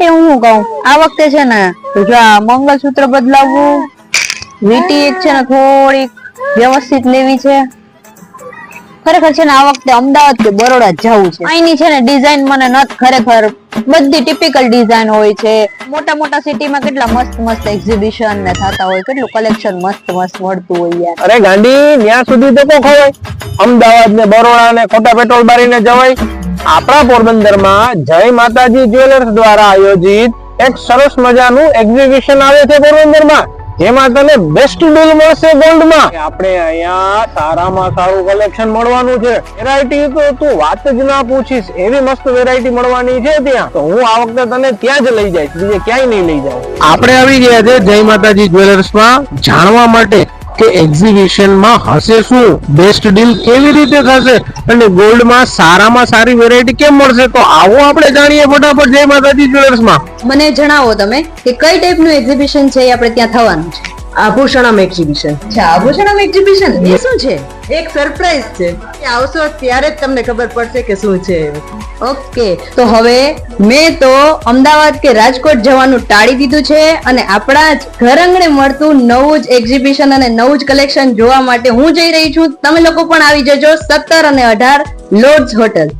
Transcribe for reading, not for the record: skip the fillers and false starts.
એ હું કહું આ વખતે છે ને જો આ મંગળસૂત્ર બદલાવવું, વીટી એક છે ને થોડીક વ્યવસ્થિત લેવી છે. ખરેખર છે ને આ વખતે અમદાવાદ કે બરોડા જવું છે. અહીંની છે ને ડિઝાઇન મને નથી ખરેખર, બધી ટિપિકલ ડિઝાઇન હોય છે. મોટા મોટા સિટીમાં કેટલા મસ્ત મસ્ત એક્ઝિબિશન ને થતા હોય, કેટલું કલેક્શન મસ્ત મસ્ત મળતું હોય યાર. અરે ગાંડી, ત્યાં સુધી તો ખવાય, અમદાવાદ ને બરોડા ને ખોટા પેટ્રોલ બારીને જવાય. આપણા પોરબંદરમાં જય માતાજી જ્વેલર્સ દ્વારા આયોજિત એક સરસ મજાનું એક્ઝિબિશન આવે છે પોરબંદરમાં, જેમાં તને બેસ્ટ ડીલ મળશે ગોલ્ડમાં. આપણે અહીંયા સારામાં સારું કલેક્શન મળવાનું છે. વેરાયટી તો તું વાત જ ના પૂછીશ, એવી મસ્ત વેરાયટી મળવાની છે ત્યાં. તો હું આ વખતે તને ત્યાં જ લઈ જઈશ, બીજે ક્યાંય નહીં લઈ જાઉં. આપણે આવી ગયા છે જય માતાજી જ્વેલર્સમાં જાણવા માટે કે એક્ઝિબિશનમાં હશે શું, બેસ્ટ ડીલ કેવી રીતે થશે અને ગોલ્ડમાં સારામાં સારી વેરાયટી કેમ મળશે. તો આવો આપણે જાણીએ ફટાફટ જય માતાજી જ્વેલર્સમાં. મને જણાવો તમે કે કઈ ટાઈપનું એક્ઝિબિશન છે એ આપણે ત્યાં થવાનું છે. આભૂષણમ એક્ઝિબિશન. અચ્છા, આભૂષણમ એક્ઝિબિશન એ શું છે? એક સરપ્રાઈઝ છે, આવશો ત્યારે જ તમને ખબર પડશે કે શું છે. ઓકે, તો હવે મેં તો અમદાવાદ કે રાજકોટ જવાનું ટાળી દીધું છે અને આપણા જ ઘર આંગણે મળતું નવું જ એક્ઝિબિશન અને નવું જ કલેક્શન જોવા માટે હું જઈ રહી છું. તમે લોકો પણ આવી જજો 17 અને 18 લોર્ડ્સ હોટલ.